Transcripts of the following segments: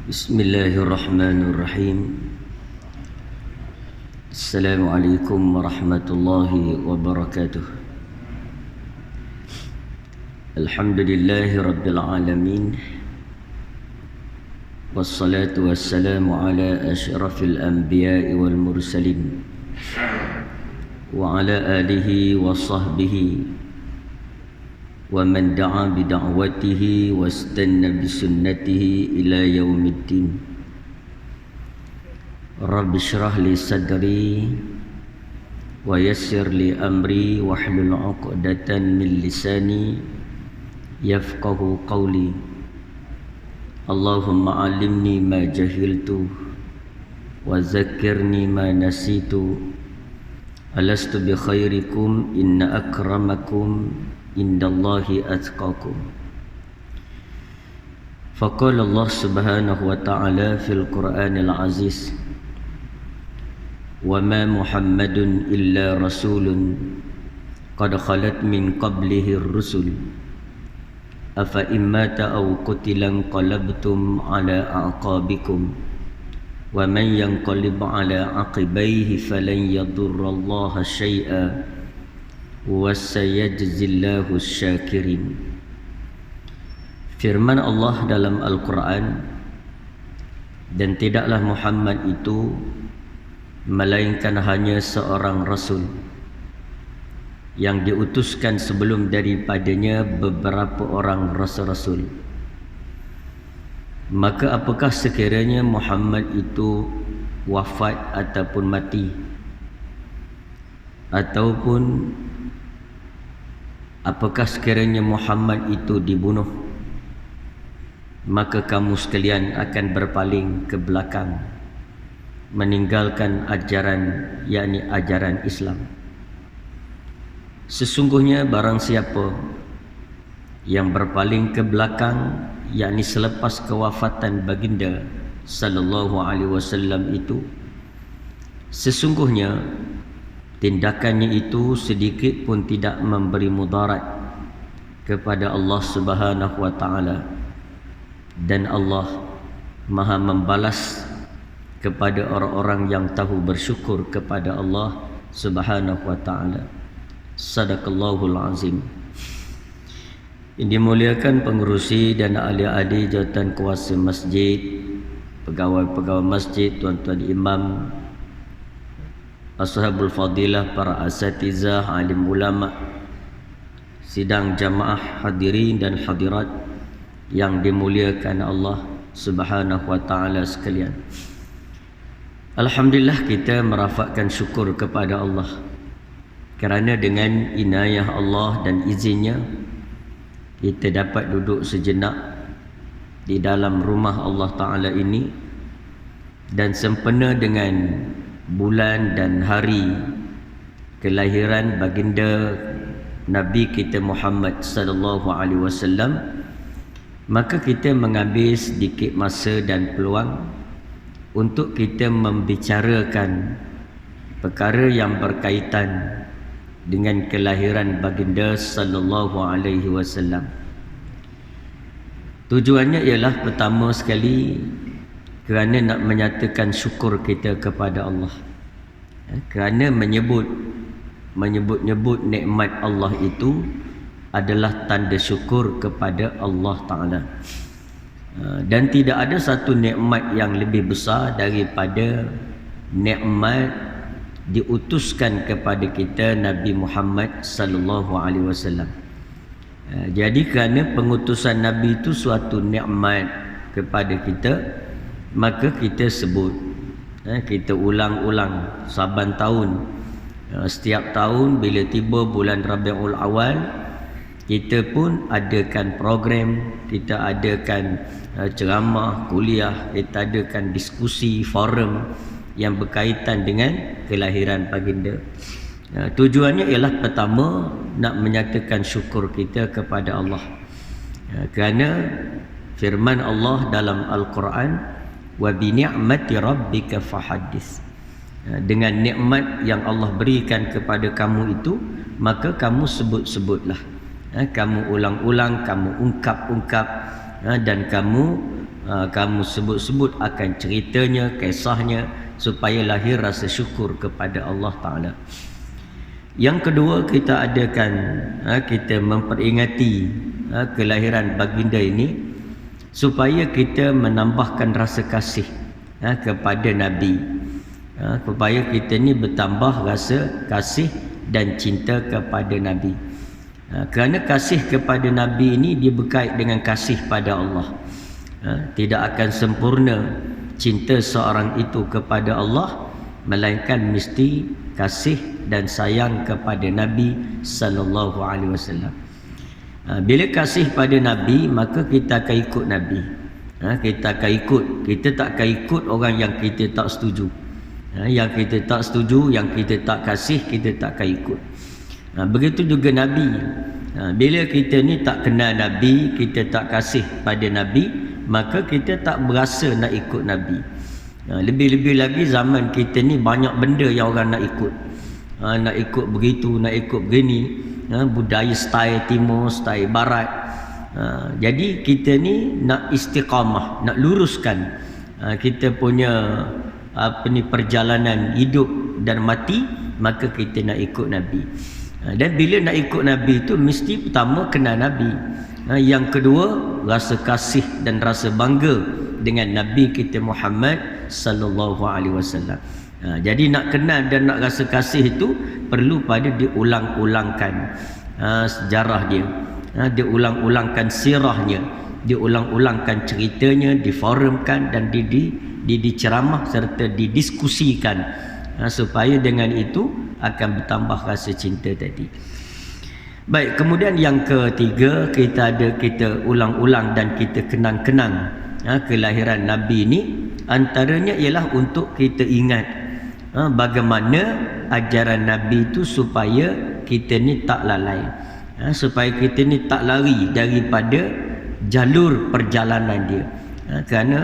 Bismillahirrahmanirrahim. Assalamualaikum warahmatullahi wabarakatuh. Alhamdulillahi rabbil alamin. Wassalatu wassalamu ala asyrafil anbiya'i wal mursalin wa ala alihi wa sahbihi wa man da'a bida'watihi wastanna bisunnatihi ila yaumiddin. Rabbi shrah li sadri wa yassir li amri wahlul 'uqdatan min lisani yafqahu qawli. Allahumma 'allimni ma jahiltu wa zakkirni ma nasitu. Alastu bi khairikum inna akramakum indallahi atqakum. Faqala Allah subhanahu wa ta'ala fil Qur'anil aziz, wa ma Muhammadun illa rasulun qad khalat min qablihi ar-rusul afa immata aw qutilan qalabtum ala a'qabikum wa man yanqalib ala aqibaihi falan yadurrallaha syai'a wasayajzillahu syakirin. Firman Allah dalam Al-Quran, dan tidaklah Muhammad itu melainkan hanya seorang rasul yang diutuskan sebelum daripadanya beberapa orang rasul-rasul. Maka apakah sekiranya Muhammad itu wafat ataupun mati, ataupun apakah sekiranya Muhammad itu dibunuh, maka kamu sekalian akan berpaling ke belakang, meninggalkan ajaran, yakni ajaran Islam. Sesungguhnya barang siapa yang berpaling ke belakang, yakni selepas kewafatan baginda sallallahu alaihi wasallam itu, sesungguhnya tindakannya itu sedikit pun tidak memberi mudarat kepada Allah Subhanahu wa taala, dan Allah Maha membalas kepada orang-orang yang tahu bersyukur kepada Allah Subhanahu wa taala. Sadaqallahul azim. Ini dimuliakan pengurusi dan ahli-ahli jawatan kuasa masjid, pegawai-pegawai masjid, tuan-tuan imam, ashabul fadilah, para asatizah, alim ulama, sidang jamaah hadirin dan hadirat yang dimuliakan Allah Subhanahu wa taala sekalian. Alhamdulillah, kita merafakkan syukur kepada Allah kerana dengan inayah Allah dan izinnya kita dapat duduk sejenak di dalam rumah Allah Ta'ala ini, dan sempena dengan bulan dan hari kelahiran baginda Nabi kita Muhammad sallallahu alaihi wasallam, maka kita mengambil sedikit masa dan peluang untuk kita membicarakan perkara yang berkaitan dengan kelahiran baginda sallallahu alaihi wasallam. Tujuannya ialah pertama sekali kerana nak menyatakan syukur kita kepada Allah, kerana menyebut-nyebut nikmat Allah itu adalah tanda syukur kepada Allah Ta'ala. Dan tidak ada satu nikmat yang lebih besar daripada nikmat diutuskan kepada kita Nabi Muhammad sallallahu alaihi wasallam. Jadi kerana pengutusan Nabi itu suatu nikmat kepada kita, maka kita sebut, kita ulang-ulang saban tahun. Setiap tahun bila tiba bulan Rabiul Awal, kita pun adakan program, kita adakan ceramah, kuliah, kita adakan diskusi, forum yang berkaitan dengan kelahiran baginda. Tujuannya ialah pertama nak menyatakan syukur kita kepada Allah, kerana firman Allah dalam Al-Quran, wa bi ni'mati rabbika fahaddits. Dengan nikmat yang Allah berikan kepada kamu itu, maka kamu sebut-sebutlah, kamu ulang-ulang, kamu ungkap-ungkap, dan kamu kamu sebut-sebut akan ceritanya, kisahnya, supaya lahir rasa syukur kepada Allah Ta'ala. Yang kedua, kita adakan, kita memperingati kelahiran baginda ini supaya kita menambahkan rasa kasih kepada Nabi, supaya kita ni bertambah rasa kasih dan cinta kepada Nabi. Kerana kasih kepada Nabi ini dia berkait dengan kasih pada Allah. Tidak akan sempurna cinta seorang itu kepada Allah melainkan mesti kasih dan sayang kepada Nabi sallallahu alaihi wasallam. Bila kasih pada Nabi, maka kita akan ikut Nabi. Kita akan ikut, kita tak akan ikut orang yang kita tak setuju. Yang kita tak setuju, yang kita tak kasih, kita tak akan ikut. Begitu juga Nabi. Bila kita ni tak kenal Nabi, kita tak kasih pada Nabi, maka kita tak berasa nak ikut Nabi. Lebih-lebih lagi zaman kita ni banyak benda yang orang nak ikut. Nak ikut begitu, nak ikut begini, budaya style timur, style barat. Jadi kita ni nak istiqamah, nak luruskan kita punya perjalanan hidup dan mati, maka kita nak ikut Nabi. Dan bila nak ikut Nabi itu mesti pertama kenal Nabi. Yang kedua, rasa kasih dan rasa bangga dengan Nabi kita Muhammad sallallahu alaihi wasallam. Jadi nak kenal dan nak rasa kasih itu perlu pada diulang-ulangkan sejarah dia. Diulang-ulangkan sirahnya, diulang-ulangkan ceritanya, diforumkan dan diceramah serta didiskusikan, supaya dengan itu akan bertambah rasa cinta tadi. Baik, kemudian yang ketiga, kita ulang-ulang dan kita kenang-kenang kelahiran Nabi ini. Antaranya ialah untuk kita ingat bagaimana ajaran Nabi itu supaya kita ni tak lalai, supaya kita ni tak lari daripada jalur perjalanan dia. Kerana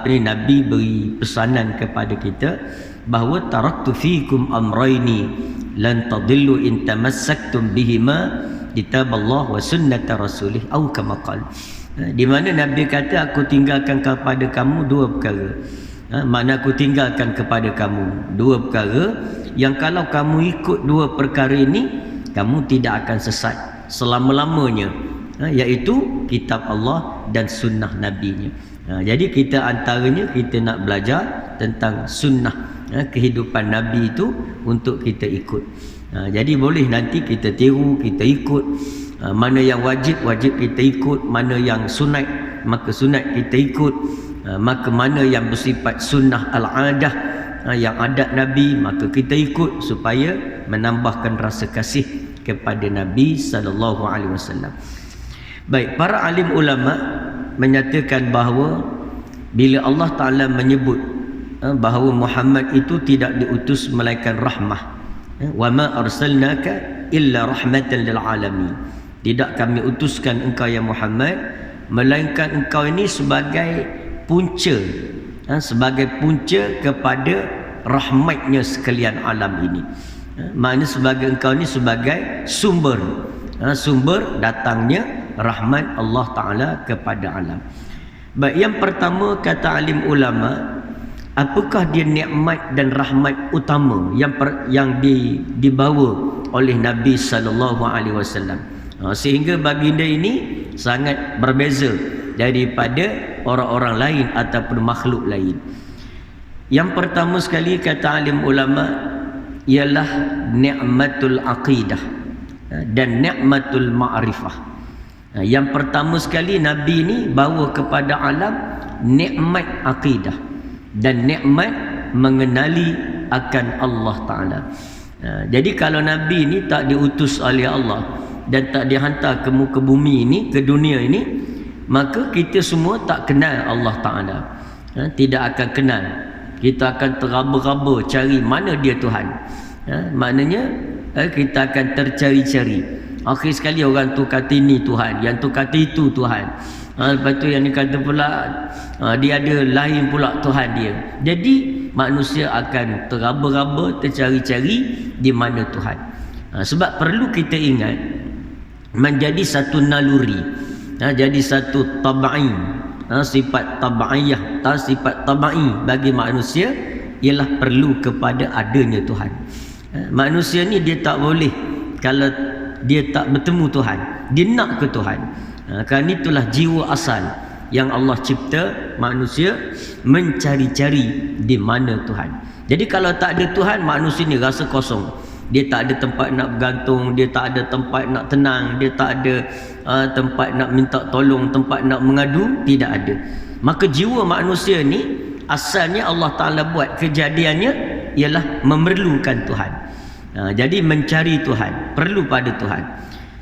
Nabi beri pesanan kepada kita bahawa taraktu fikum amrayni lan tadillu in tamassaktum bihima kitaballah wa sunnata rasulih au kama qala. Di mana Nabi kata aku tinggalkan kepada kamu dua perkara. Makna aku tinggalkan kepada kamu dua perkara yang kalau kamu ikut dua perkara ini kamu tidak akan sesat selama-lamanya, iaitu kitab Allah dan sunnah Nabi-Nya. Jadi kita antaranya kita nak belajar tentang sunnah kehidupan Nabi itu untuk kita ikut. Jadi boleh nanti kita tiru, kita ikut. Mana yang wajib kita ikut, mana yang sunat maka sunat kita ikut, maka mana yang bersifat sunnah al-adah, yang adat Nabi maka kita ikut, supaya menambahkan rasa kasih kepada Nabi sallallahu alaihi wasallam. Baik, para alim ulama menyatakan bahawa bila Allah Ta'ala menyebut bahawa Muhammad itu tidak diutus melainkan rahmah, wa ma arsalnaka illa rahmatan lil alamin, tidak kami utuskan engkau ya Muhammad melainkan engkau ini sebagai punca, sebagai punca kepada rahmatnya sekalian alam ini. Maknanya sebagai engkau ini sebagai sumber datangnya rahmat Allah Ta'ala kepada alam. Baik, yang pertama kata alim ulama, apakah dia nikmat dan rahmat utama yang dibawa oleh Nabi sallallahu alaihi wasallam, sehingga baginda ini sangat berbeza daripada orang-orang lain ataupun makhluk lain. Yang pertama sekali kata alim ulama ialah ni'matul aqidah dan ni'matul ma'rifah. Yang pertama sekali Nabi ini bawa kepada alam nikmat akidah dan nikmat mengenali akan Allah Ta'ala. Jadi kalau Nabi ini tak diutus oleh Allah dan tak dihantar ke muka bumi ini, ke dunia ini, maka kita semua tak kenal Allah Ta'ala, tidak akan kenal. Kita akan teraba-raba cari mana dia Tuhan. Maknanya kita akan tercari-cari. Akhir sekali orang tu kata ini Tuhan, yang tu kata itu Tuhan. Lepas tu yang ni kata pula dia ada lain pula Tuhan dia. Jadi manusia akan teraba-raba, tercari-cari di mana Tuhan. Sebab perlu kita ingat menjadi satu naluri, jadi satu tabai, sifat tabaiyah, sifat tabai bagi manusia ialah perlu kepada adanya Tuhan. Manusia ni dia tak boleh kalau dia tak bertemu Tuhan, dia nak ke Tuhan. Kerana itulah jiwa asal yang Allah cipta manusia mencari-cari di mana Tuhan. Jadi kalau tak ada Tuhan, manusia ni rasa kosong. Dia tak ada tempat nak bergantung, dia tak ada tempat nak tenang, dia tak ada tempat nak minta tolong, tempat nak mengadu, tidak ada. Maka jiwa manusia ni asalnya Allah Ta'ala buat kejadiannya ialah memerlukan Tuhan. Jadi mencari Tuhan, perlu pada Tuhan.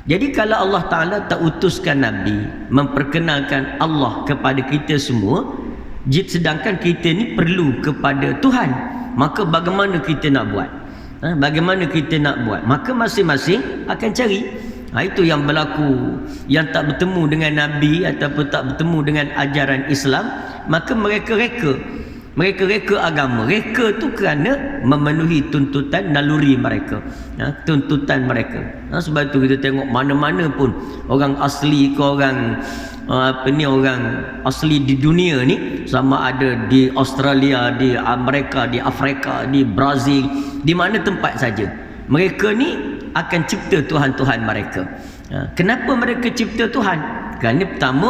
Jadi kalau Allah Ta'ala tak utuskan Nabi memperkenalkan Allah kepada kita semua, sedangkan kita ni perlu kepada Tuhan, maka bagaimana kita nak buat? Bagaimana kita nak buat? Maka masing-masing akan cari. Itu yang berlaku. Yang tak bertemu dengan Nabi ataupun tak bertemu dengan ajaran Islam, maka mereka reka agama. Reka tu kerana memenuhi tuntutan naluri mereka, tuntutan mereka. Sebab tu kita tengok mana-mana pun orang asli ke orang orang asli di dunia ni, sama ada di Australia, di Amerika, di Afrika, di Brazil, di mana tempat saja, mereka ni akan cipta Tuhan-Tuhan mereka. Kenapa mereka cipta Tuhan? Kerana pertama,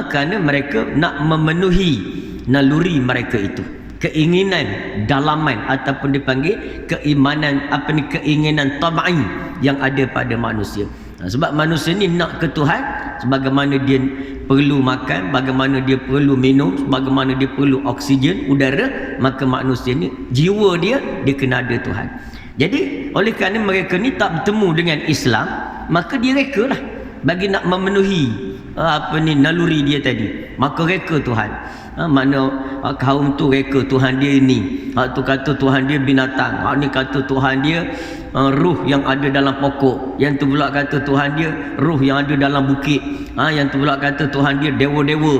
kerana mereka nak memenuhi naluri mereka itu, keinginan dalaman ataupun dipanggil keimanan, keinginan tabai yang ada pada manusia. Sebab manusia ni nak ke Tuhan, sebagaimana dia perlu makan, bagaimana dia perlu minum, bagaimana dia perlu oksigen, udara, maka manusia ni jiwa dia kena ada Tuhan. Jadi oleh kerana mereka ni tak bertemu dengan Islam, maka dia reka lah bagi nak memenuhi naluri dia tadi, maka reka Tuhan. Mana kaum tu reka Tuhan dia ini, hak tu kata Tuhan dia binatang, hak ni kata Tuhan dia ruh yang ada dalam pokok, yang tu pula kata Tuhan dia ruh yang ada dalam bukit, yang tu pula kata Tuhan dia dewa-dewa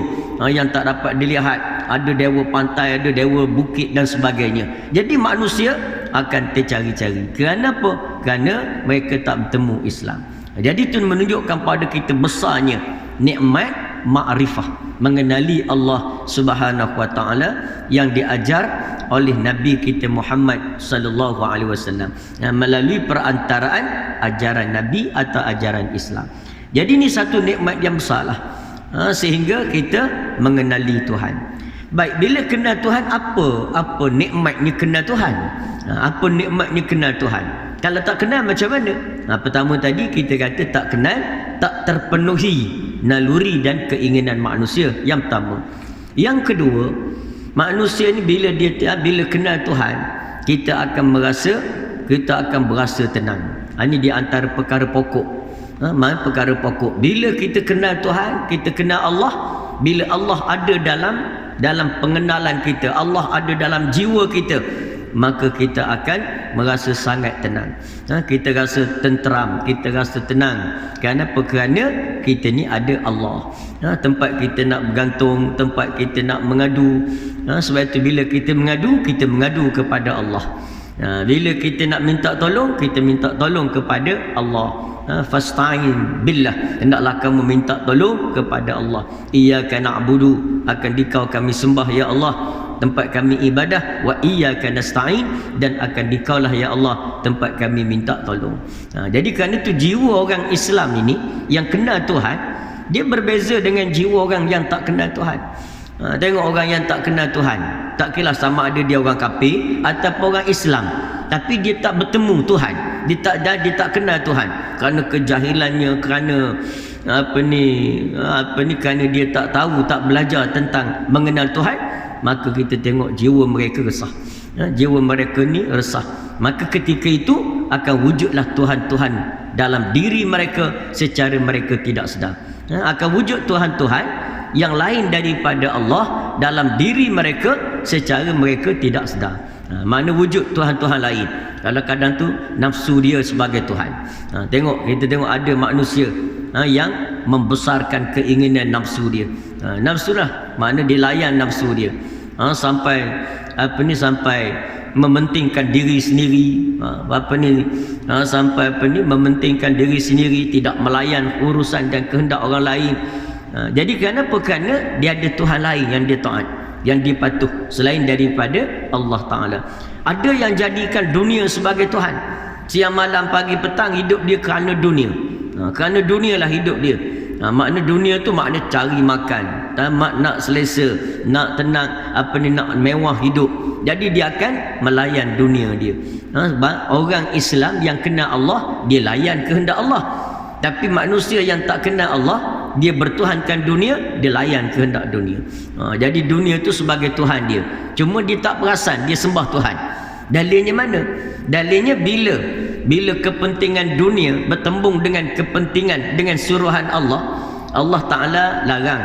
yang tak dapat dilihat, ada dewa pantai, ada dewa bukit dan sebagainya. Jadi manusia akan tercari-cari. Kerana apa? Kerana mereka tak bertemu Islam. Jadi itu menunjukkan pada kita besarnya nikmat ma'rifah, mengenali Allah Subhanahu wa taala yang diajar oleh Nabi kita Muhammad sallallahu alaihi wasallam melalui perantaraan ajaran Nabi atau ajaran Islam. Jadi ini satu nikmat yang besarlah, sehingga kita mengenali Tuhan. Baik, bila kenal Tuhan, apa nikmatnya kenal Tuhan? Apa nikmatnya kenal Tuhan? Kalau tak kenal macam mana? Pertama tadi kita kata tak kenal, tak terpenuhi naluri dan keinginan manusia. Yang pertama. Yang kedua, manusia ni bila kenal Tuhan, kita akan merasa tenang. Ini di antara perkara pokok. Perkara pokok. Bila kita kenal Tuhan, kita kenal Allah, bila Allah ada dalam pengenalan kita, Allah ada dalam jiwa kita, maka kita akan merasa sangat tenang. Kita rasa tenteram, kita rasa tenang. Kenapa? Kerana kita ni ada Allah, tempat kita nak bergantung, tempat kita nak mengadu. Sebab itu bila kita mengadu kepada Allah. Bila kita nak minta tolong, kita minta tolong kepada Allah. Fasta'in billah, hendaklah kamu minta tolong kepada Allah. Iyyaka na'budu, akan dikau kami sembah ya Allah, tempat kami ibadah. Wa iyyaka nasta'in, dan akan dikaulah ya Allah tempat kami minta tolong. Jadi kerana itu jiwa orang Islam ini yang kenal Tuhan, dia berbeza dengan jiwa orang yang tak kenal Tuhan. Tengok orang yang tak kenal Tuhan, tak kira sama ada dia orang kafir ataupun orang Islam, tapi dia tak bertemu Tuhan, dia tak kenal Tuhan kerana kejahilannya, kerana kerana dia tak tahu, tak belajar tentang mengenal Tuhan, maka kita tengok jiwa mereka resah. Jiwa mereka ni resah. Maka ketika itu akan wujudlah Tuhan-Tuhan dalam diri mereka secara mereka tidak sedar. Akan wujud Tuhan-Tuhan yang lain daripada Allah dalam diri mereka secara mereka tidak sedar. Mana wujud Tuhan-Tuhan lain? Kadang-kadang tu nafsu dia sebagai Tuhan. Kita tengok ada manusia yang membesarkan keinginan nafsu dia. Nafsu lah, mana dia layan nafsu dia, sampai sampai mementingkan diri sendiri, sampai mementingkan diri sendiri, tidak melayan urusan dan kehendak orang lain. Jadi kenapa? Kerana dia ada Tuhan lain yang dia taat, yang dia patuh selain daripada Allah Ta'ala. Ada yang jadikan dunia sebagai Tuhan. Siang malam pagi petang hidup dia kerana dunia. Kerana dunia lah hidup dia. Makna dunia tu makna cari makan, nak selesa, nak tenang, nak mewah hidup. Jadi dia akan melayan dunia dia. Orang Islam yang kenal Allah, dia layan kehendak Allah. Tapi manusia yang tak kenal Allah, dia bertuhankan dunia, dia layan kehendak dunia. Jadi dunia tu sebagai Tuhan dia. Cuma dia tak perasan dia sembah Tuhan. Dalilnya mana? Dalilnya bila kepentingan dunia bertembung dengan kepentingan, dengan suruhan Allah, Allah Ta'ala larang.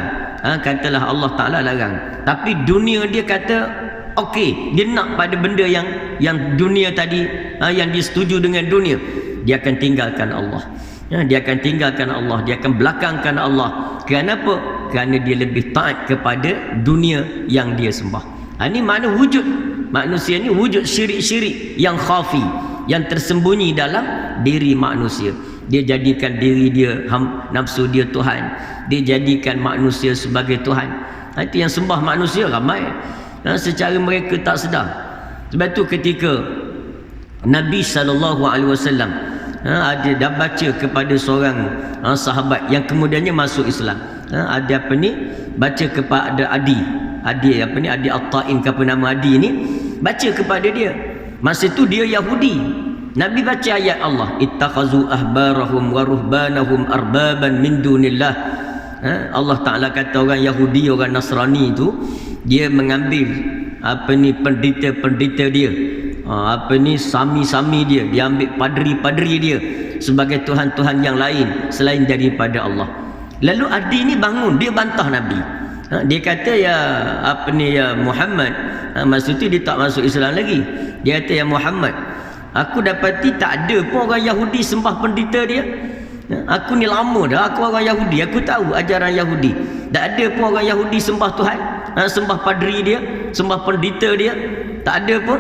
Katalah Allah Ta'ala larang. Tapi dunia dia kata okey, dia nak pada benda yang dunia tadi, yang dia setuju dengan dunia, dia akan tinggalkan Allah. Dia akan tinggalkan Allah, dia akan belakangkan Allah. Kenapa? Kerana dia lebih taat kepada dunia yang dia sembah. Ini makna wujud manusia ni, wujud syirik-syirik yang khafi, yang tersembunyi dalam diri manusia. Dia jadikan diri dia, nafsu dia Tuhan. Dia jadikan manusia sebagai Tuhan. Itu yang sembah manusia ramai. Secara mereka tak sedar. Sebab tu ketika Nabi SAW ada dah baca kepada seorang sahabat yang kemudiannya masuk Islam. Ada baca kepada Adi At-Ta'in, apa nama Adi ni, baca kepada dia. Masa tu dia Yahudi. Nabi baca ayat Allah, ittakhazu ahbarahum wa ruhbanahum arbaban min dunillah. Allah Ta'ala kata orang Yahudi, orang Nasrani tu, dia mengambil pendeta-pendeta dia, sami-sami dia ambil padri-padri dia sebagai Tuhan-Tuhan yang lain selain daripada Allah. Lalu Adi ni bangun, dia bantah Nabi. Dia kata ya Muhammad, maksud tu dia tak masuk Islam lagi. Dia kata, ya Muhammad, aku dapati tak ada pun orang Yahudi sembah pendeta dia. Aku ni lama dah, aku orang Yahudi, aku tahu ajaran Yahudi. Tak ada pun orang Yahudi sembah Tuhan, sembah padri dia, sembah pendeta dia, tak ada pun.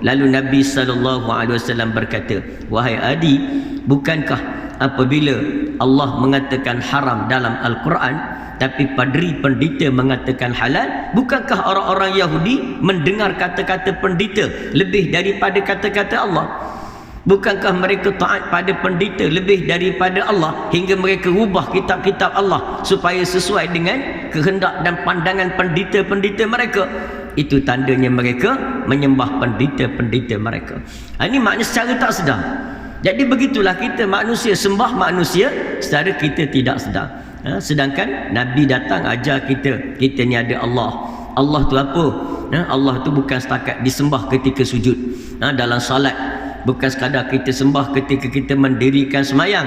Lalu Nabi SAW berkata, wahai Adi, bukankah apabila Allah mengatakan haram dalam Al-Quran, tapi padri pendeta mengatakan halal, bukankah orang-orang Yahudi mendengar kata-kata pendeta lebih daripada kata-kata Allah? Bukankah mereka taat pada pendeta lebih daripada Allah, hingga mereka ubah kitab-kitab Allah supaya sesuai dengan kehendak dan pandangan pendeta-pendeta mereka? Itu tandanya mereka menyembah pendeta-pendeta mereka. Ini makna secara tak sedar. Jadi begitulah kita manusia, sembah manusia secara kita tidak sedar. Sedangkan Nabi datang ajar kita ni ada Allah. Allah tu apa? Allah tu bukan setakat disembah ketika sujud dalam salat, bukan sekadar kita sembah ketika kita mendirikan semayang,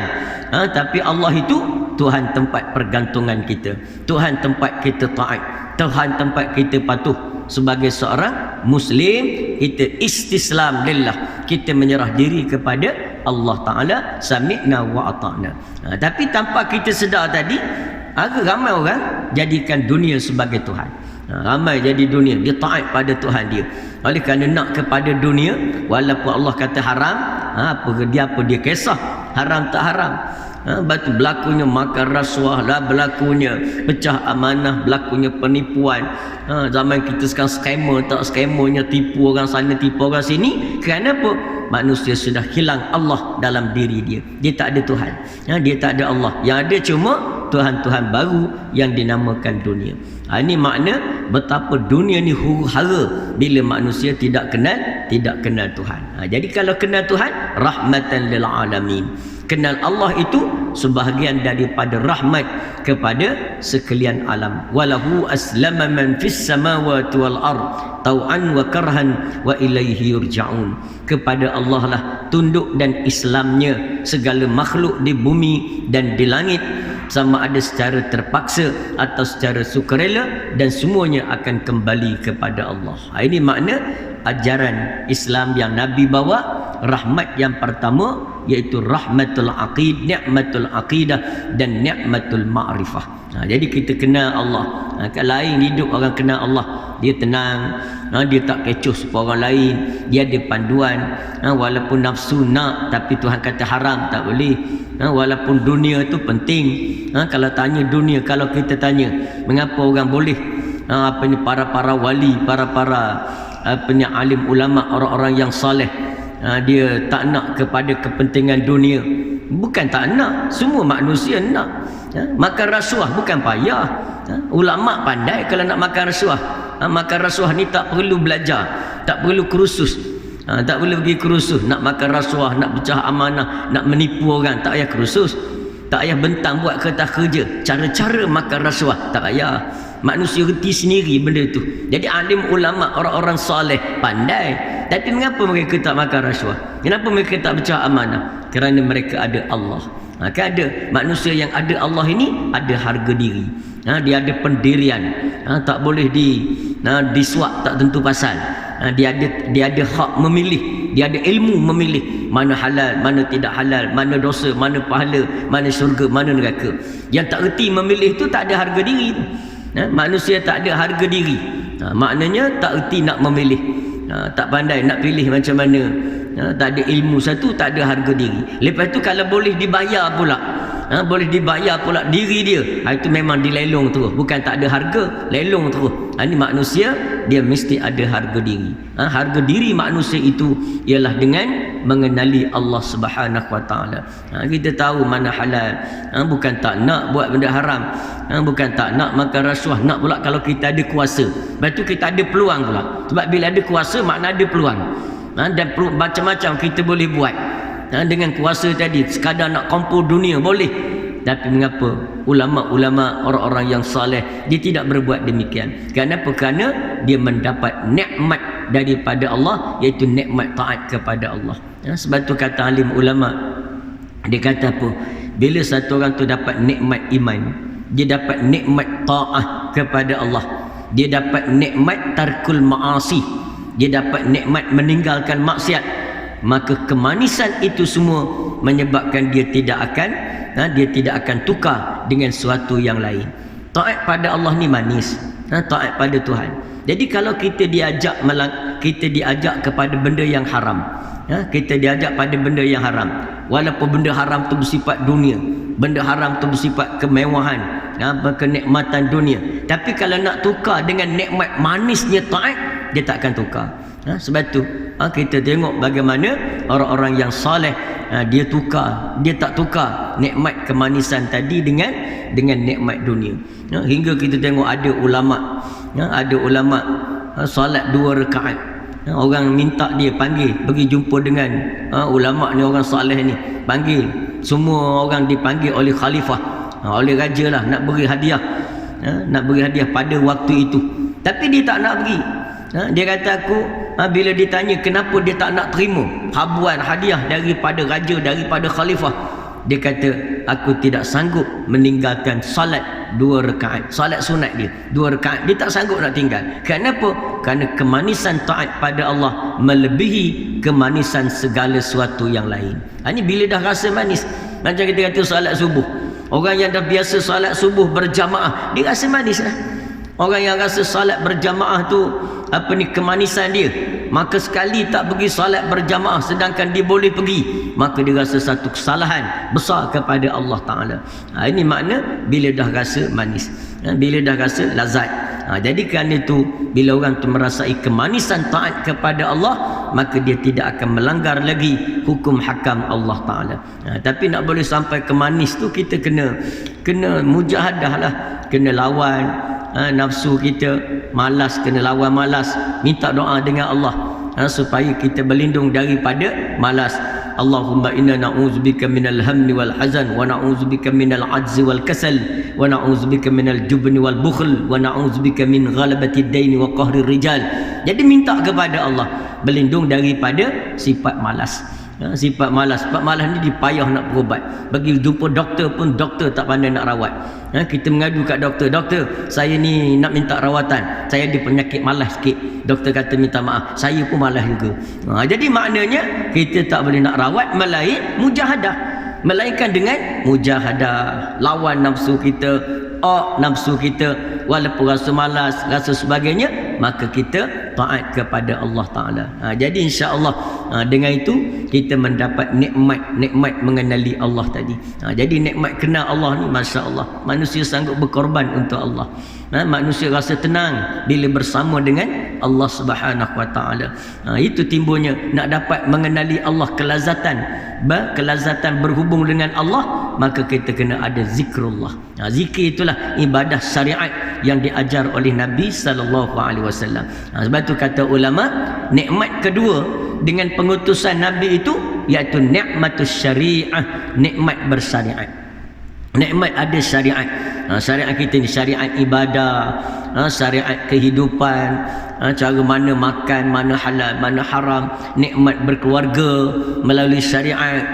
tapi Allah itu Tuhan tempat pergantungan kita, Tuhan tempat kita taat, Tuhan tempat kita patuh. Sebagai seorang Muslim, kita istislam lillah, kita menyerah diri kepada Allah Ta'ala, sami'na wa ata'na. Tapi tanpa kita sedar tadi, ada ramai orang jadikan dunia sebagai Tuhan. Ramai jadi dunia, dia taat pada Tuhan dia. Oleh kerana nak kepada dunia, walaupun Allah kata haram, apa dia kisah haram tak haram. Batu berlakunya makan rasuah lah, berlakunya pecah amanah, berlakunya penipuan. Zaman kita sekarang scammer tak scammernya, tipu orang sana tipu orang sini. Kerana apa? Manusia sudah hilang Allah dalam diri dia. Dia tak ada Tuhan, dia tak ada Allah. Yang ada cuma Tuhan-Tuhan baru yang dinamakan dunia. Ini makna betapa dunia ni huru-hara bila manusia tidak kenal Tuhan. Jadi kalau kenal Tuhan, rahmatan lil alamin. Kenal Allah itu sebahagian daripada rahmat kepada sekalian alam. Walahu aslama man fis samawati wal ard tau'an wa karhan wa ilaihi yurja'un. Kepada Allah lah tunduk dan Islamnya segala makhluk di bumi dan di langit, sama ada secara terpaksa atau secara sukarela, dan semuanya akan kembali kepada Allah. Ini makna ajaran Islam yang Nabi bawa. Rahmat yang pertama, iaitu rahmatul aqid, nikmatul aqidah dan nikmatul ma'rifah. Jadi kita kenal Allah. Kat lain hidup orang kenal Allah, dia tenang, dia tak kecoh supaya orang lain, dia ada panduan. Walaupun nafsu nak tapi Tuhan kata haram, tak boleh. Walaupun dunia tu penting. Kalau tanya dunia, kalau kita tanya mengapa orang boleh para wali, para alim ulama, orang-orang yang soleh, dia tak nak kepada kepentingan dunia. Bukan tak nak, semua manusia nak. Makan rasuah bukan payah. Ulama pandai kalau nak makan rasuah. Makan rasuah ni tak perlu belajar, tak perlu kursus, tak perlu pergi kursus. Nak makan rasuah, nak pecah amanah, nak menipu orang, tak payah kursus, tak payah bentang buat kertas kerja. Cara-cara makan rasuah tak payah. Manusia reti sendiri benda tu. Jadi alim ulama, orang-orang soleh pandai. Tapi mengapa mereka tak makan rasuah? Kenapa mereka tak pecah amanah? Kerana mereka ada Allah. Kan ada manusia yang ada Allah ini ada harga diri. Dia ada pendirian. Tak boleh disuap tak tentu pasal. Dia ada hak memilih, dia ada ilmu memilih mana halal, mana tidak halal, mana dosa, mana pahala, mana syurga, mana neraka. Yang tak reti memilih tu tak ada harga diri. Manusia tak ada harga diri. Maknanya tak reti nak memilih. Tak pandai nak pilih macam mana. Tak ada ilmu satu, tak ada harga diri. Lepas tu kalau boleh dibayar pula, boleh dibayar pula diri dia, itu memang dilelong terus. Bukan tak ada harga, lelong terus. Ini manusia, dia mesti ada harga diri. Harga diri manusia itu ialah dengan mengenali Allah Subhanahu Wa Taala. Kita tahu mana halal, bukan tak nak buat benda haram, bukan tak nak makan rasuah, nak pula kalau kita ada kuasa. Lepas tu kita ada peluang pula. Sebab bila ada kuasa makna ada peluang. Dan macam-macam kita boleh buat. Dengan kuasa tadi, sekadar nak kompor dunia boleh. Tapi mengapa ulama-ulama, orang-orang yang saleh, dia tidak berbuat demikian? Kenapa? Kerana dia mendapat nikmat daripada Allah, iaitu nikmat taat kepada Allah. Sebab tu kata alim ulama, dia kata apa? Bila satu orang tu dapat nikmat iman, dia dapat nikmat taat kepada Allah, dia dapat nikmat tarkul ma'asi, dia dapat nikmat meninggalkan maksiat, maka kemanisan itu semua menyebabkan dia tidak akan tukar dengan sesuatu yang lain. Taat pada Allah ni manis, taat pada Tuhan. Jadi kalau kita diajak kepada benda yang haram, kita diajak pada benda yang haram, walaupun benda haram tu bersifat dunia, benda haram tu bersifat kemewahan, kenikmatan dunia, tapi kalau nak tukar dengan nikmat manisnya taat, dia tak akan tukar. Sebab tu kita tengok bagaimana orang-orang yang soleh, dia tak tukar nikmat kemanisan tadi dengan nikmat dunia. Hingga kita tengok ada ulama solat 2 rakaat. Orang minta dia panggil pergi jumpa dengan ulama ni, orang soleh ni panggil. Semua orang dipanggil oleh khalifah, oleh raja lah, nak beri hadiah, pada waktu itu. Tapi dia tak nak pergi. Dia kata aku, bila ditanya kenapa dia tak nak terima habuan hadiah daripada raja, daripada khalifah, dia kata aku tidak sanggup meninggalkan salat 2 rakaat. Salat sunat dia 2 rakaat, dia tak sanggup nak tinggal. Kenapa? Kerana kemanisan taat pada Allah melebihi kemanisan segala sesuatu yang lain. Ini bila dah rasa manis. Macam kita kata salat subuh, orang yang dah biasa salat subuh berjamaah, dia rasa manis lah. Orang yang rasa salat berjamaah tu kemanisan dia, maka sekali tak pergi salat berjamaah sedangkan dia boleh pergi, maka dia rasa satu kesalahan besar kepada Allah Ta'ala. Ini makna bila dah rasa manis, bila dah rasa lazat. Jadi kerana itu, bila orang tu merasai kemanisan taat kepada Allah, maka dia tidak akan melanggar lagi hukum hakam Allah Ta'ala. Tapi nak boleh sampai ke manis tu, kita kena mujahadah lah, kena lawan nafsu kita, malas kena lawan malas, minta doa dengan Allah supaya kita berlindung daripada malas. Allahumma inna na'udzubika minal hammi wal hazan, wa na'udzubika minal ajzi wal kasal, wa na'udzubika minal jubni wal bukhl, wa na'udzubika min ghalabati ad-daini wa qahri rijal. Jadi minta kepada Allah berlindung daripada sifat malas. Sifat malas ni dipayah nak berubat. Bagi jumpa doktor pun doktor tak pandai nak rawat. Kita mengadu kat doktor, doktor saya ni nak minta rawatan, saya ada penyakit malas sikit. Doktor kata minta maaf, saya pun malas juga. Jadi maknanya kita tak boleh nak rawat melainkan dengan mujahadah, lawan nafsu kita, nafsu kita, walaupun rasa malas, rasa sebagainya, maka kita taat kepada Allah Ta'ala. Jadi insya-Allah dengan itu kita mendapat nikmat mengenali Allah tadi. Jadi nikmat kenal Allah ni, masya-Allah, manusia sanggup berkorban untuk Allah. Manusia rasa tenang bila bersama dengan Allah Subhanahu Wa Ta'ala. Itu timbulnya nak dapat mengenali Allah, kelazatan berhubung dengan Allah, maka kita kena ada zikrullah. Zikir itulah ibadah syariat yang diajar oleh Nabi sallallahu alaihi wasallam. Sebab tu kata ulama, nikmat kedua dengan pengutusan Nabi itu iaitu nikmatus syariah, nikmat bersyariat. Nikmat ada syariat. Syariat kita ni syariat ibadah, syariat kehidupan, cara mana makan, mana halal, mana haram, nikmat berkeluarga melalui syariat,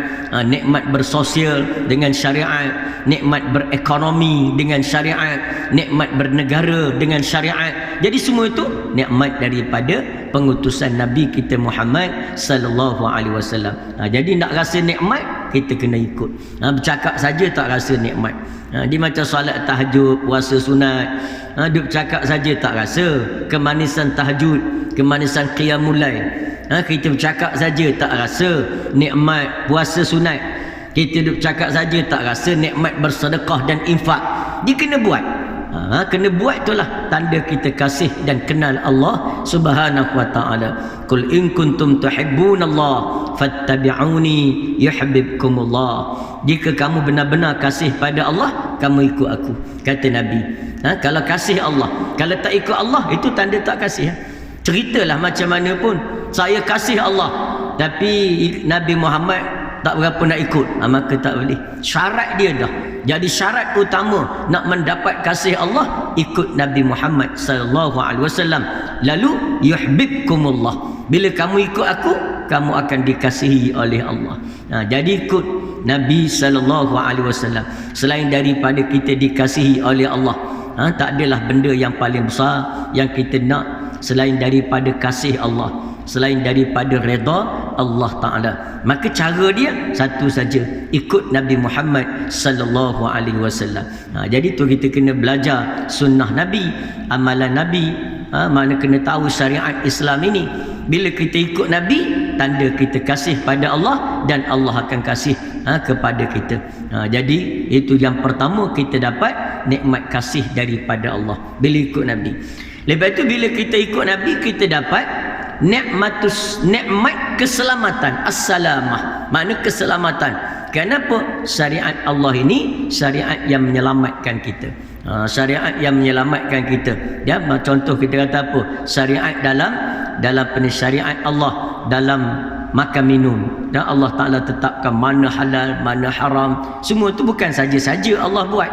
nikmat bersosial dengan syariat, nikmat berekonomi dengan syariat, nikmat bernegara dengan syariat. Jadi semua itu nikmat daripada pengutusan Nabi kita Muhammad sallallahu alaihi wasallam. Jadi nak rasa nikmat kita kena ikut. Bercakap saja tak rasa nikmat. Dia macam solat tahajud, puasa sunat, duk cakap saja tak rasa kemanisan tahajud, kemanisan qiyamul lail. Kita bercakap saja tak rasa nikmat puasa sunat. Kita duk cakap saja tak rasa nikmat bersedekah dan infak. Dia kena buat. Kena buat, itulah tanda kita kasih dan kenal Allah Subhanahu Wa Ta'ala. Qul in kuntum tuhibbunallah fattabi'uni yuhibbukumullah. Jika kamu benar-benar kasih pada Allah, kamu ikut aku, kata Nabi. Kalau kasih Allah, kalau tak ikut Allah, itu tanda tak kasih. Ceritalah macam mana pun, saya kasih Allah tapi Nabi Muhammad tak berapa nak ikut, maka tak boleh. Syarat dia dah. Jadi syarat utama nak mendapat kasih Allah, ikut Nabi Muhammad sallallahu alaihi wasallam. Lalu yuhibbukumullah. Bila kamu ikut aku, kamu akan dikasihi oleh Allah. Jadi ikut Nabi sallallahu alaihi wasallam. Selain daripada kita dikasihi oleh Allah, tak adalah benda yang paling besar yang kita nak selain daripada kasih Allah, selain daripada redha Allah Ta'ala. Maka cara dia satu saja, ikut Nabi Muhammad sallallahu alaihi wasallam. Jadi tu kita kena belajar sunnah Nabi, amalan Nabi. Mana kena tahu syariat Islam ini. Bila kita ikut Nabi, tanda kita kasih pada Allah dan Allah akan kasih kepada kita. Jadi itu yang pertama, kita dapat nikmat kasih daripada Allah bila ikut Nabi. Lepas itu bila kita ikut Nabi, kita dapat nikmat keselamatan, as-salamah, makna keselamatan. Kenapa? Syariat Allah ini syariat yang menyelamatkan kita. Syariat yang menyelamatkan kita. Ya, contoh kita kata apa? Syariat dalam syariat Allah dalam makan minum. Dan Allah Ta'ala tetapkan mana halal, mana haram. Semua itu bukan saja-saja Allah buat.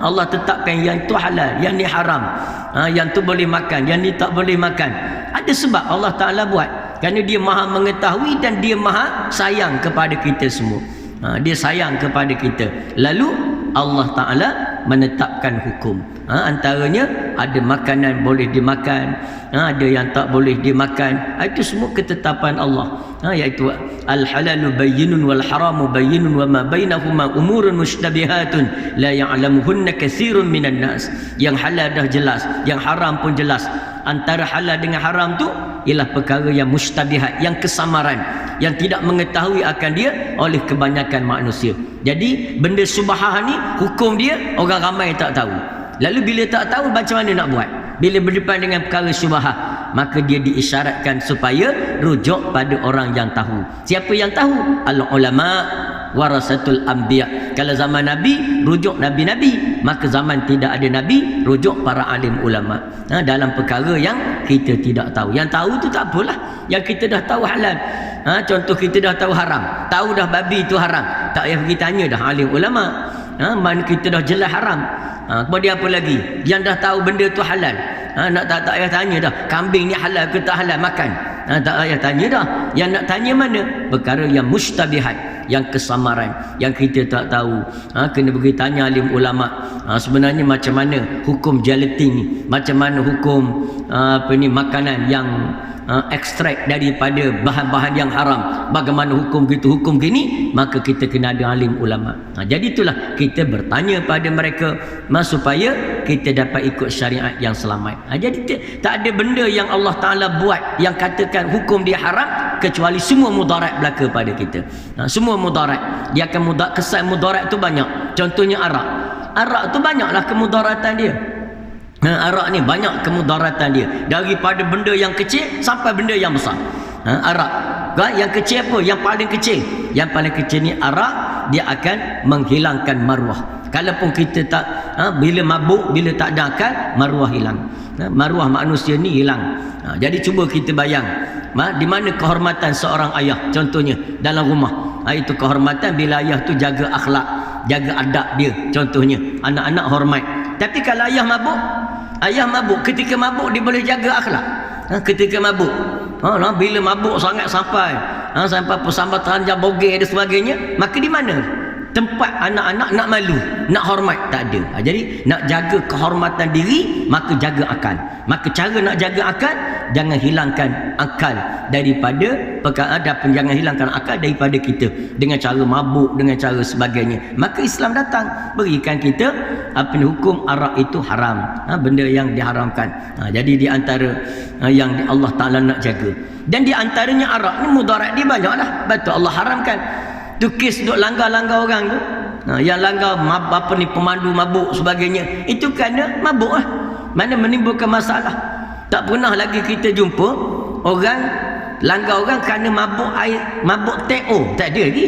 Allah tetapkan yang itu halal, yang ni haram, yang tu boleh makan, yang ni tak boleh makan. Ada sebab Allah Ta'ala buat. Kerana dia maha mengetahui dan dia maha sayang kepada kita semua. Dia sayang kepada kita. Lalu Allah Ta'ala menetapkan hukum. Antaranya ada makanan boleh dimakan, ada yang tak boleh dimakan. Itu semua ketetapan Allah. Iaitu al-halalu bayyinun wal haramu bayyinun wa ma bainahuma umurun mushtabihatun la ya'lamuhunna katsirun minan nas. Yang halal dah jelas, yang haram pun jelas. Antara halal dengan haram tu ialah perkara yang mushtabihat, yang kesamaran, yang tidak mengetahui akan dia oleh kebanyakan manusia. Jadi benda subhah ni, hukum dia orang ramai tak tahu. Lalu bila tak tahu, macam mana nak buat? Bila berdepan dengan perkara syubhah, maka dia diisyaratkan supaya rujuk pada orang yang tahu. Siapa yang tahu? Al-ulama warasatul anbiya. Kalau zaman Nabi, rujuk Nabi-Nabi. Maka zaman tidak ada Nabi, rujuk para alim ulama. Dalam perkara yang kita tidak tahu. Yang tahu tu tak apalah. Yang kita dah tahu halal. Contoh kita dah tahu haram. Tahu dah babi itu haram. Tak payah pergi tanya dah alim ulama. Mana kita dah jelas haram. Kemudian apa lagi? Yang dah tahu benda tu halal. Tak payah tanya dah. Kambing ni halal ke tak halal makan. Tak payah tanya dah. Yang nak tanya mana? Perkara yang mustabihat, yang kesamaran, yang kita tak tahu. Kena pergi tanya alim ulama. Sebenarnya macam mana hukum gelatin ni? Macam mana hukum makanan yang ekstrak daripada bahan-bahan yang haram, bagaimana hukum gitu, hukum gini, maka kita kena ada alim ulama. Jadi itulah kita bertanya pada mereka supaya kita dapat ikut syariat yang selamat. Jadi tak ada benda yang Allah Ta'ala buat yang katakan hukum dia haram kecuali semua mudarat berlaku pada kita. Semua mudarat dia akan kesan mudarat tu banyak. Contohnya arak tu banyaklah kemudaratan dia. Arak ni banyak kemudaratan dia, daripada benda yang kecil sampai benda yang besar. Arak kan, yang kecil apa? Yang paling kecil ni arak, dia akan menghilangkan maruah. Kalaupun kita tak bila mabuk, bila tak ada akal, maruah hilang. Maruah manusia ni hilang. Jadi cuba kita bayang di mana kehormatan seorang ayah, contohnya dalam rumah. Itu kehormatan bila ayah tu jaga akhlak, jaga adab dia, contohnya anak-anak hormat. Tapi kalau ayah mabuk, ketika mabuk dia boleh jaga akhlak. Ketika mabuk, bila mabuk sangat sampai persambatan jam bogey dan sebagainya, maka di mana tempat anak-anak nak malu, nak hormat? Tak ada. Jadi nak jaga kehormatan diri, maka jaga akal. Maka cara nak jaga akal, jangan hilangkan akal daripada perkara, jangan hilangkan akal daripada kita dengan cara mabuk, dengan cara sebagainya. Maka Islam datang berikan kita hukum arak itu haram, benda yang diharamkan. Jadi di antara yang Allah Ta'ala nak jaga, dan di antaranya arak ni mudarat dia banyaklah. Betul Allah haramkan. Tu kes duk langgar-langgar orang tu, yang langgar pemandu mabuk sebagainya, itu kerana mabuk lah, mana menimbulkan masalah. Tak pernah lagi kita jumpa orang langgar orang kerana mabuk air, mabuk TO. Tak ada lagi.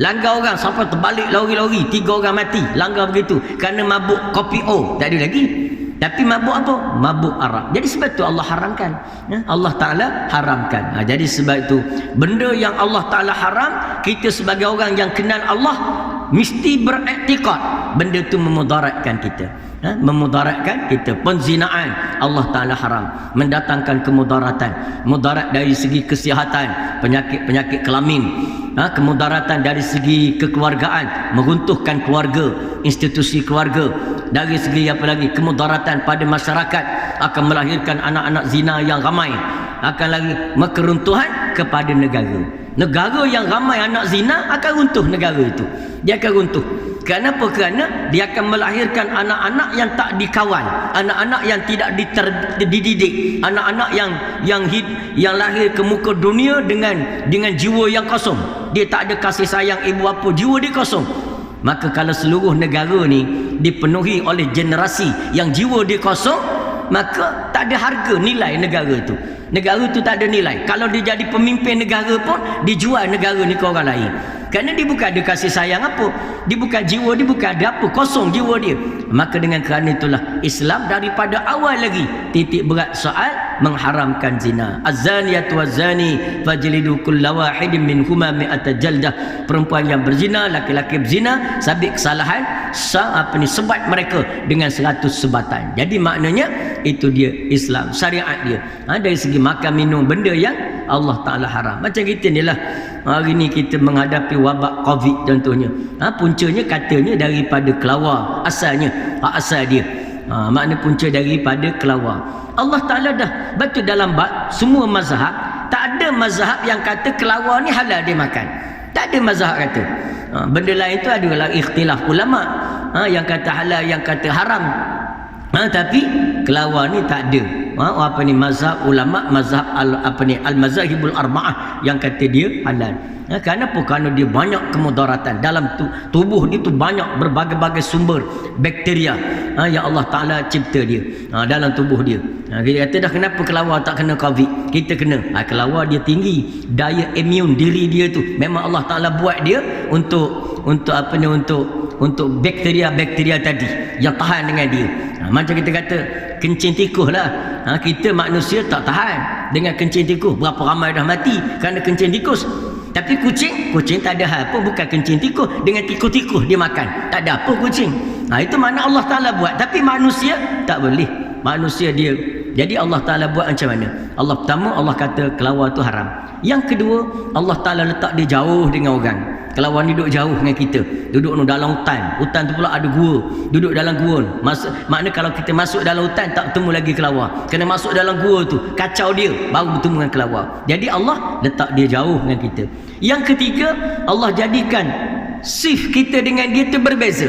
Langgar orang sampai terbalik lori-lori, 3 orang mati langgar begitu kerana mabuk kopi O. Tak ada lagi. Tapi mabuk apa? Mabuk arak. Jadi sebab itu Allah haramkan. Allah Ta'ala haramkan. Jadi sebab itu benda yang Allah Ta'ala haram, kita sebagai orang yang kenal Allah mesti beriktikad benda itu memudaratkan kita. Memudaratkan kita. Penzinaan Allah Ta'ala haram, mendatangkan kemudaratan. Mudarat dari segi kesihatan, penyakit kelamin, kemudaratan dari segi kekeluargaan, meruntuhkan keluarga, institusi keluarga. Dari segi apa lagi? Kemudaratan pada masyarakat, akan melahirkan anak-anak zina yang ramai, akan lagi keruntuhan kepada negara. Negara yang ramai anak zina akan runtuh, negara itu dia akan runtuh. Kenapa? Kerana dia akan melahirkan anak-anak yang tak dikawal, anak-anak yang tidak dididik, anak-anak yang lahir ke muka dunia dengan jiwa yang kosong. Dia tak ada kasih sayang ibu bapa, jiwa dia kosong. Maka kalau seluruh negara ni dipenuhi oleh generasi yang jiwa dia kosong, maka tak ada harga nilai negara itu. Negara itu tak ada nilai. Kalau dia jadi pemimpin negara pun, dijual negara ni ke orang lain. Kerana dia bukan ada kasih sayang apa, dia bukan jiwa dia, bukan ada apa, kosong jiwa dia. Maka dengan kerana itulah Islam daripada awal lagi titik berat soal mengharamkan zina. Az-zaniyatu waz-zani fajlidu kulla wahidin minhuma mi'ata jaldah. Perempuan yang berzina, laki-laki berzina, sabit kesalahan sebat mereka dengan 100 sebatan. Jadi maknanya itu dia Islam, syariat dia. Dari segi makan minum, benda yang Allah Ta'ala haram. Macam kita ni lah, hari ni kita menghadapi wabak COVID contohnya. Puncanya katanya daripada kelawar, asalnya asal dia. Makna punca daripada kelawar. Allah Ta'ala dah betul dalam semua mazhab, tak ada mazhab yang kata kelawar ni halal dia makan. Tak ada mazhab kata. Benda lain tu adalah ikhtilaf ulama, yang kata halal, yang kata haram. Tapi kelawar ni tak ada. Mazhab ulama, mazhab al-mazahibul arba'ah yang kata dia halal. Kenapa? Kerana dia banyak kemudaratan dalam tubuh dia tu, banyak berbagai-bagai sumber bakteria yang Allah Ta'ala cipta dia dalam tubuh dia. Kita kata dah, kenapa kelawar tak kena COVID? Kita kena. Kelawar dia tinggi daya imun diri dia tu. Memang Allah Ta'ala buat dia untuk bakteria-bakteria tadi yang tahan dengan dia. Macam kita kata kencing tikus lah. Kita manusia tak tahan dengan kencing tikus. Berapa ramai dah mati kerana kencing tikus. Tapi kucing tak ada hal pun, bukan kencing tikus, dengan tikus-tikus dia makan, tak ada apa kucing. Itu mana Allah Ta'ala buat. Tapi manusia tak boleh. Manusia dia Jadi Allah Ta'ala buat macam mana? Allah pertama, Allah kata kelawar tu haram. Yang kedua, Allah Ta'ala letak dia jauh dengan orang. Kelawar ni duduk jauh dengan kita, duduk dalam hutan. Hutan tu pula ada gua, duduk dalam gua. Makna kalau kita masuk dalam hutan tak bertemu lagi kelawar. Kena masuk dalam gua tu, kacau dia, baru bertemu dengan kelawar. Jadi Allah letak dia jauh dengan kita. Yang ketiga, Allah jadikan shift kita dengan dia tu berbeza.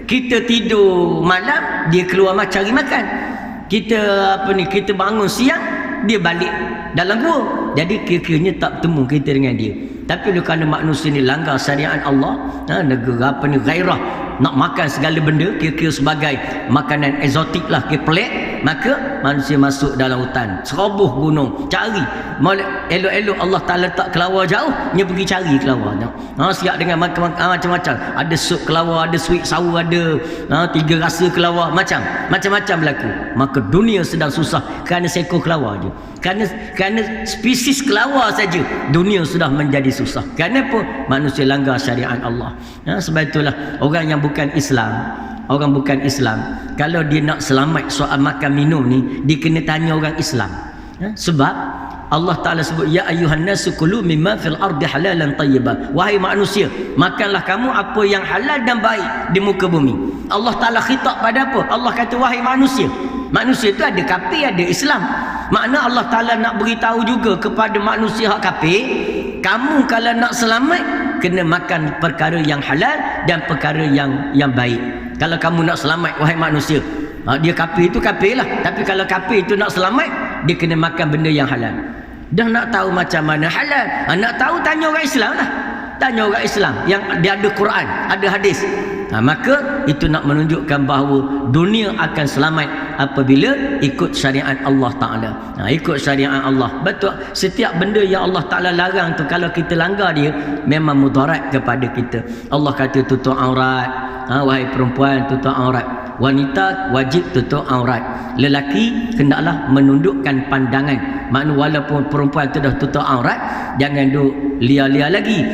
Kita tidur malam, dia keluar cari makan. Kita bangun siang, dia balik dalam gua. Jadi kira-kiranya tak bertemu kita dengan dia. Tapi kerana manusia ni langgar syariat Allah, negara gairah, nak makan segala benda kira-kira sebagai makanan eksotik lah, pelik, maka manusia masuk dalam hutan, seroboh gunung, cari. Elok-elok Allah Ta'ala letak kelawar jauh, dia pergi cari kelawar. Siap dengan macam-macam. Ada sup kelawar, ada sweet sour, ada 3 rasa kelawar, macam-macam berlaku. Maka dunia sedang susah kerana seekor kelawar je. Kerana spesies kelawar saja dunia sudah menjadi susah. Kenapa? Manusia langgar syariat Allah. Sebab itulah orang yang bukan Islam, kalau dia nak selamat soal makan minum ni, dia kena tanya orang Islam. Sebab Allah Ta'ala sebut, ya ayyuhan nasu kulu mimma fil ardi halalan tayyiban. Wahai manusia, makanlah kamu apa yang halal dan baik di muka bumi. Allah Ta'ala khitab pada apa? Allah kata wahai manusia. Manusia itu ada kafir, ada Islam. Makna Allah Ta'ala nak beritahu juga kepada manusia hak kafir, kamu kalau nak selamat kena makan perkara yang halal dan perkara yang baik. Kalau kamu nak selamat wahai manusia, dia kafir itu kafir lah. Tapi kalau kafir itu nak selamat, dia kena makan benda yang halal. Dah nak tahu macam mana halal, nak tahu tanya orang Islam lah. Tanya orang Islam yang dia ada Quran, ada hadis. Maka itu nak menunjukkan bahawa dunia akan selamat apabila ikut syariat Allah Ta'ala. Ikut syariat Allah. Betul, setiap benda yang Allah Ta'ala larang tu, kalau kita langgar dia, memang mudarat kepada kita. Allah kata tutup aurat. Wahai perempuan, tutup aurat. Wanita wajib tutup aurat. Lelaki hendaklah menundukkan pandangan. Makna walaupun perempuan tu dah tutup aurat, jangan duk lia-lia lagi,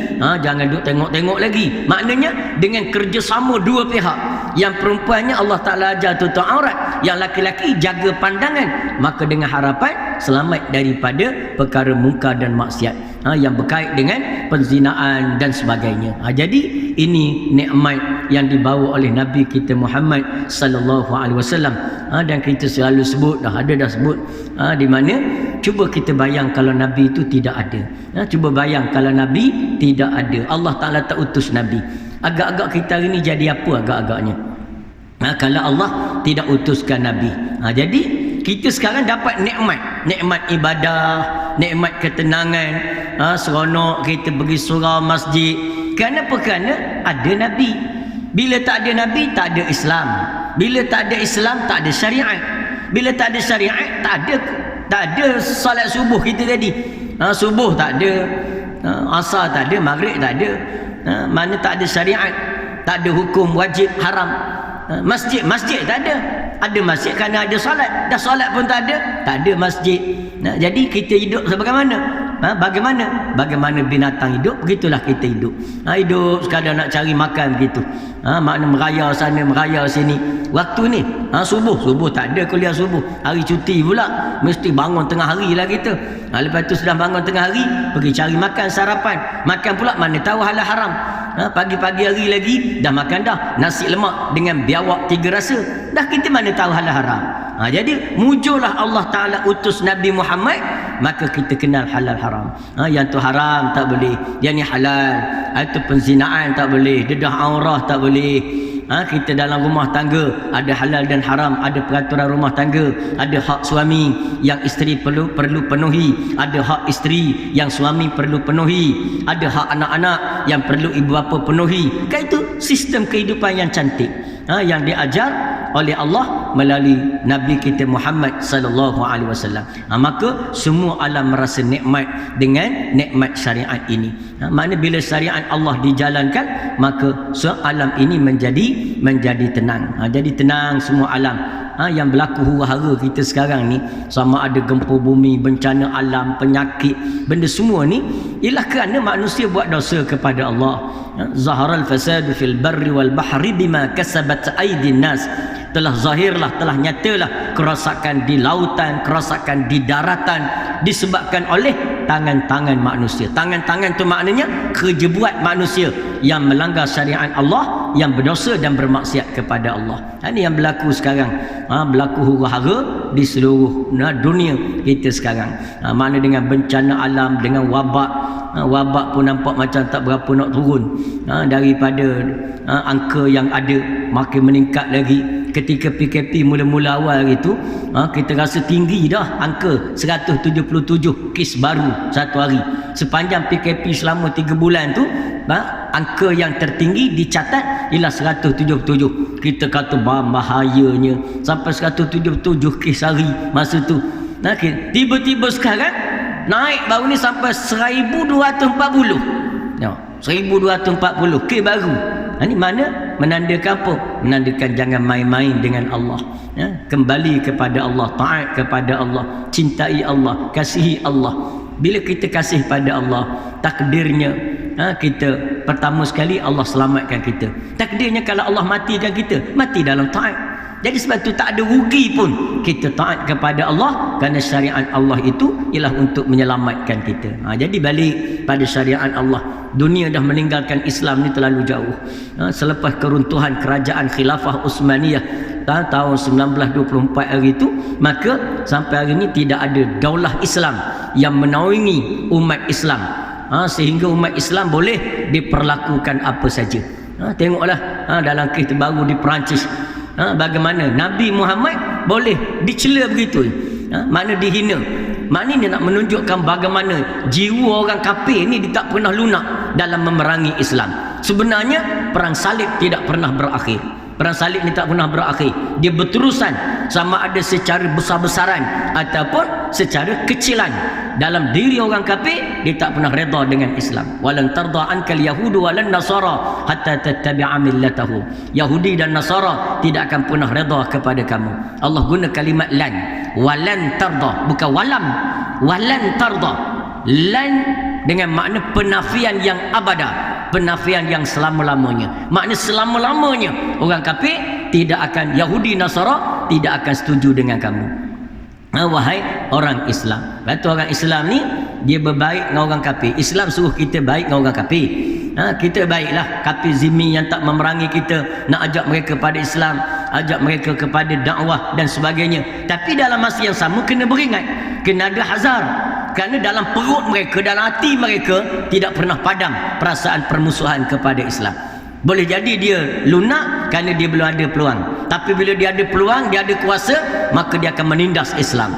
jangan duk tengok-tengok lagi. Maknanya dengan kerjasama dua pihak. Yang perempuannya Allah Ta'ala ajar tutup aurat, yang laki-laki jaga pandangan, maka dengan harapan selamat daripada perkara mungkar dan maksiat yang berkait dengan penzinaan dan sebagainya. Jadi ini nikmat yang dibawa oleh Nabi kita Muhammad sallallahu alaihi wasallam. Dan kita selalu sebut, dah sebut di mana, cuba kita bayang kalau Nabi itu tidak ada. Cuba bayang kalau Nabi tidak ada, Allah Ta'ala tak utus Nabi. Agak-agak kita hari ni jadi apa agak-agaknya? Kalau Allah tidak utuskan Nabi. Jadi kita sekarang dapat nikmat ibadah, nikmat ketenangan, seronok kita pergi surau masjid. Kenapa? Kerana ada Nabi. Bila tak ada Nabi, tak ada Islam. Bila tak ada Islam, tak ada syariat. Bila tak ada syariat, tak ada salat subuh kita tadi. Subuh tak ada, asar tak ada, maghrib tak ada. Mana tak ada syariat, tak ada hukum wajib haram. Masjid tak ada. Ada masjid kerana ada solat. Dah solat pun tak ada masjid. Jadi kita hidup sebagaimana? Bagaimana binatang hidup, begitulah kita hidup. Hidup sekadar nak cari makan begitu. Makna meraya sana, meraya sini. Waktu ni subuh tak ada kuliah subuh. Hari cuti pula, mesti bangun tengah hari lah kita. Lepas tu sudah bangun tengah hari, pergi cari makan, sarapan. Makan pula mana tahu halal haram. Pagi-pagi hari lagi dah makan dah nasi lemak dengan biawak 3 rasa. Dah kita mana tahu halal haram. Jadi mujurlah Allah Ta'ala utus Nabi Muhammad, maka kita kenal halal haram. Yang tu haram tak boleh, yang ni halal. Itu penzinaan tak boleh, dedah aurah tak boleh. Kita dalam rumah tangga ada halal dan haram, ada peraturan rumah tangga, ada hak suami yang isteri perlu penuhi, ada hak isteri yang suami perlu penuhi, ada hak anak-anak yang perlu ibu bapa penuhi. Kan itu sistem kehidupan yang cantik yang diajar oleh Allah melalui Nabi kita Muhammad sallallahu alaihi wasallam. Maka semua alam merasa nikmat dengan nikmat syariat ini. Makna bila syariat Allah dijalankan, maka alam ini menjadi tenang. Jadi tenang semua alam. yang berlaku huru-hara kita sekarang ni, sama ada gempa bumi, bencana alam, penyakit, benda semua ni ialah kerana manusia buat dosa kepada Allah. Zaharal fasadu fil barri wal bahri bima kasabat aydin nas. Telah zahirlah, telah nyatalah kerosakan di lautan, kerosakan di daratan disebabkan oleh tangan-tangan manusia. Tangan-tangan tu maknanya kerja buat manusia yang melanggar syariat Allah, yang berdosa dan bermaksiat kepada Allah. Ini yang berlaku sekarang. Berlaku huru-hara di seluruh dunia kita sekarang. Mana dengan bencana alam, dengan wabak. Wabak pun nampak macam tak berapa nak turun. Daripada angka yang ada makin meningkat lagi. Ketika PKP mula-mula awal itu, kita rasa tinggi dah angka 177 kes baru satu hari. Sepanjang PKP selama 3 bulan tu, angka yang tertinggi dicatat ialah 177. Kita kata bahayanya sampai 177 kes hari masa tu. Tiba-tiba sekarang naik baru ni sampai 1240. 1240 kes baru. Ini mana? Menandakan apa? Menandakan jangan main-main dengan Allah. Kembali kepada Allah, taat kepada Allah, cintai Allah, kasihi Allah. Bila kita kasih pada Allah, takdirnya kita pertama sekali Allah selamatkan kita. Takdirnya kalau Allah matikan kita, mati dalam taat. Jadi sebab itu tak ada rugi pun kita taat kepada Allah, kerana syariat Allah itu ialah untuk menyelamatkan kita. Jadi balik pada syariat Allah. Dunia dah meninggalkan Islam ni terlalu jauh. Selepas keruntuhan kerajaan Khilafah Uthmaniyah tahun 1924 hari itu, maka sampai hari ini tidak ada daulah Islam yang menaungi umat Islam, sehingga umat Islam boleh diperlakukan apa saja. Tengoklah dalam kes terbaru di Perancis, bagaimana Nabi Muhammad boleh dicela begitu, mana dihina. Maknanya nak menunjukkan bagaimana jiwa orang kafir ni dia tak pernah lunak dalam memerangi Islam. Sebenarnya perang salib tidak pernah berakhir. Perang salib ni tak pernah berakhir. Dia berterusan, sama ada secara besar-besaran ataupun secara kecilan. Dalam diri orang kafir, dia tak pernah redha dengan Islam. Walan tarda ankal yahudu walan nasara hatta tattabi'a millatahum. Yahudi dan Nasara tidak akan pernah redha kepada kamu. Allah guna kalimat lan. Walan tarda, bukan walam. Walan tarda. Lan dengan makna penafian yang abada, penafian yang selama-lamanya. Makna selama-lamanya orang kafir tidak akan, Yahudi Nasara tidak akan setuju dengan kamu. Wahai orang Islam. Lepas orang Islam ni dia berbaik dengan orang kafir. Islam suruh kita baik dengan orang kafir. Kita baiklah kafir zimmi yang tak memerangi kita, nak ajak mereka pada Islam, ajak mereka kepada dakwah dan sebagainya. Tapi dalam masa yang sama kena beringat, kena ada hazar. Kerana dalam perut mereka, dalam hati mereka tidak pernah padam perasaan permusuhan kepada Islam. Boleh jadi dia lunak kerana dia belum ada peluang. Tapi bila dia ada peluang, dia ada kuasa, maka dia akan menindas Islam.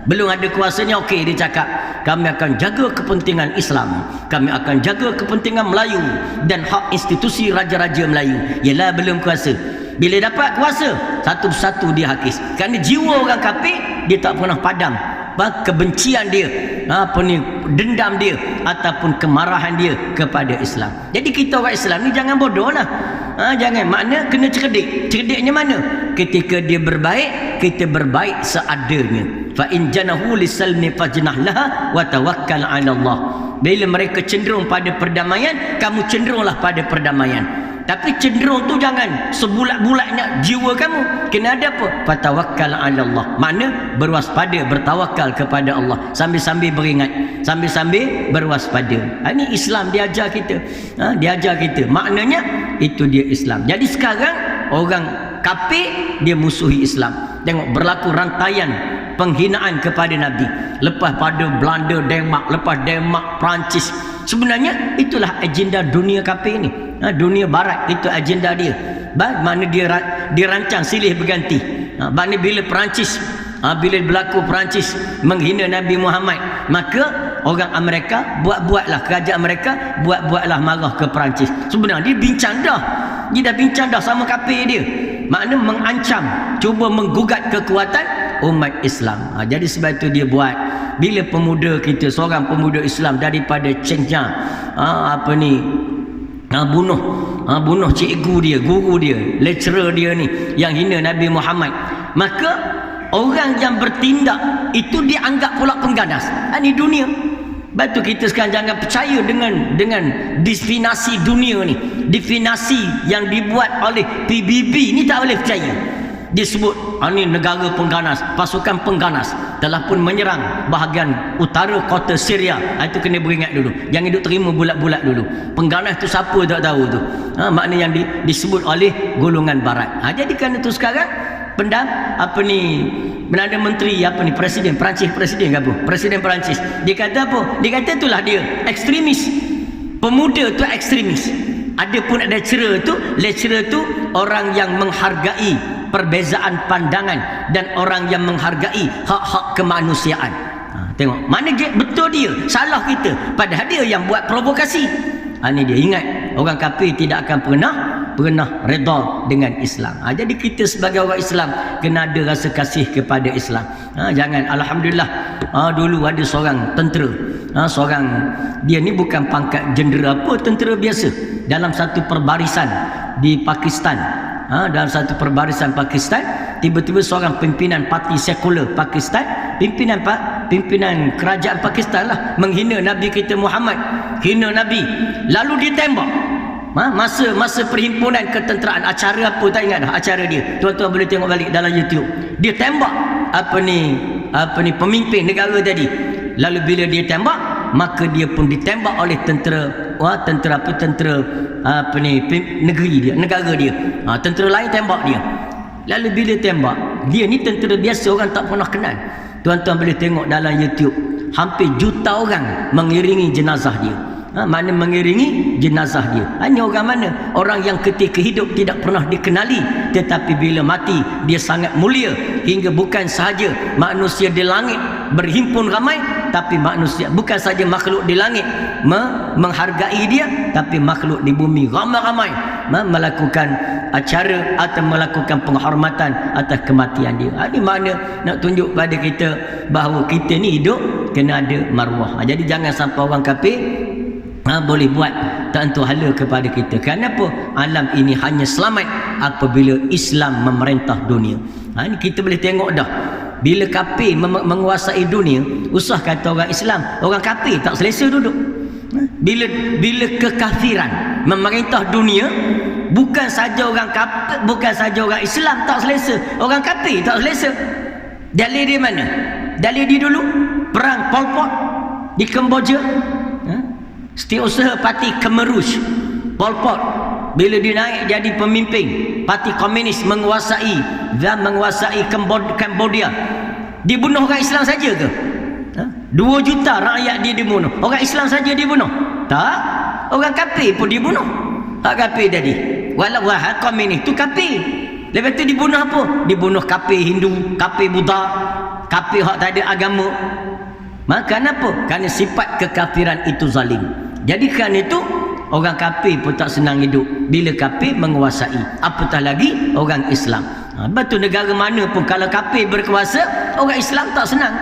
Belum ada kuasanya, okey, dia cakap kami akan jaga kepentingan Islam, kami akan jaga kepentingan Melayu dan hak institusi raja-raja Melayu. Yelah, belum kuasa. Bila dapat kuasa, satu persatu dia hakis. Kerana jiwa orang kafir dia tak pernah padam kebencian dia, dendam dia ataupun kemarahan dia kepada Islam. Jadi kita orang Islam ni jangan bodoh lah. Jangan, makna kena cerdik. Cerdiknya mana? Ketika dia berbaik, kita berbaik seadanya. Fa in janahu lisalmi fajnah laha wa tawakkal 'ala Allah. Bila mereka cenderung pada perdamaian, kamu cenderunglah pada perdamaian. Tapi cenderung tu jangan sebulat-bulatnya jiwa kamu. Kena ada apa? Fatawakkal 'ala Allah. Mana berwaspada, bertawakal kepada Allah, sambil-sambil beringat, sambil-sambil berwaspada. Ini Islam dia ajar kita. Dia ajar kita. Maknanya itu dia Islam. Jadi sekarang orang kafir dia musuhi Islam. Tengok berlaku rantaian penghinaan kepada Nabi. Lepas pada Belanda, Denmark, lepas Denmark, Perancis. Sebenarnya itulah agenda dunia kafir ni. Dunia barat itu agenda dia. Mana dia rancang silih berganti. Mana bila Perancis, bila berlaku Perancis menghina Nabi Muhammad, maka orang Amerika buat-buatlah, kerajaan mereka buat-buatlah marah ke Perancis. Sebenarnya dia bincang dah. Dia dah bincang dah sama kafir dia. Makna mengancam, cuba menggugat kekuatan umat Islam. Jadi sebab itu dia buat. Bila pemuda kita, seorang pemuda Islam daripada Chengja, bunuh cikgu dia, guru dia, lecturer dia ni yang hina Nabi Muhammad. maka orang yang bertindak itu dianggap pula pengganas. Ini dunia. Batu kita sekarang jangan percaya dengan definasi dunia ni. Definasi yang dibuat oleh PBB ni tak boleh percaya. Dia sebut ini negara pengganas, pasukan pengganas telah pun menyerang bahagian utara kota Syria. Itu kena beringat dulu, jangan duk terima bulat-bulat dulu. Pengganas tu siapa tak tahu tu. Makna yang disebut oleh golongan barat. Jadi kerana tu sekarang Perdana Menteri Presiden Perancis, Presiden Perancis, dia kata apa? Dia kata itulah dia ekstremis. Pemuda tu ekstremis. Ada pun lecturer tu orang yang menghargai perbezaan pandangan dan orang yang menghargai hak-hak kemanusiaan. Tengok mana betul dia, salah kita, padahal dia yang buat provokasi. Ini dia, ingat, orang kafir tidak akan pernah redha dengan Islam. Jadi kita sebagai orang Islam kena ada rasa kasih kepada Islam. Jangan, alhamdulillah, dulu ada seorang tentera, dia ni bukan pangkat jeneral apa, tentera biasa, dalam satu perbarisan di Pakistan. Dalam satu perbarisan Pakistan, tiba-tiba seorang pimpinan parti sekular Pakistan, pimpinan kerajaan Pakistan lah, menghina Nabi kita Muhammad, hina Nabi, lalu ditembak. Masa perhimpunan ketenteraan, acara apa tak ingat dah acara dia, tuan-tuan boleh tengok balik dalam YouTube. Dia tembak pemimpin negara tadi. Lalu bila dia tembak, maka dia pun ditembak oleh negara dia. Tentera lain tembak dia. Lalu bila tembak, dia ni tentera biasa, orang tak pernah kenal. Tuan-tuan boleh tengok dalam YouTube, hampir juta orang mengiringi jenazah dia. Mana mengiringi jenazah dia. Ini orang mana? Orang yang ketika hidup tidak pernah dikenali, tetapi bila mati dia sangat mulia, hingga bukan sahaja manusia di langit berhimpun ramai, tapi manusia, bukan saja makhluk di langit menghargai dia, tapi makhluk di bumi ramai-ramai melakukan acara atau melakukan penghormatan atas kematian dia. Ini makna nak tunjuk pada kita bahawa kita ni hidup kena ada maruah. Jadi jangan sampai orang kafir boleh buat tak tentu hala kepada kita. Kenapa? Alam ini hanya selamat apabila Islam memerintah dunia. Ini kita boleh tengok dah, bila kafir menguasai dunia, usah kata orang Islam, orang kafir tak selesa duduk. Bila kekafiran memerintah dunia, bukan saja orang kafir, bukan saja orang Islam tak selesa, orang kafir tak selesa. Dalil dia mana? Dalil dia dulu perang Pol Pot di Kemboja. Setiausaha parti Kemerush, Pol Pot, bila dia naik jadi pemimpin, parti komunis menguasai Cambodia. Dibunuh orang Islam saja ke? 2 juta rakyat dia dibunuh. Orang Islam saja dibunuh? Tak. Orang kafir pun dibunuh. Hak kafir tadi. Walau hak komunis tu kafir. Lepas tu dibunuh apa? Dibunuh kafir Hindu, kafir Buddha, kafir hak tak ada agama. Maka kenapa? Kerana sifat kekafiran itu zalim. Jadi kerana itu orang kafir pun tak senang hidup bila kafir menguasai, apatah lagi orang Islam. Betul, negara mana pun kalau kafir berkuasa, orang Islam tak senang.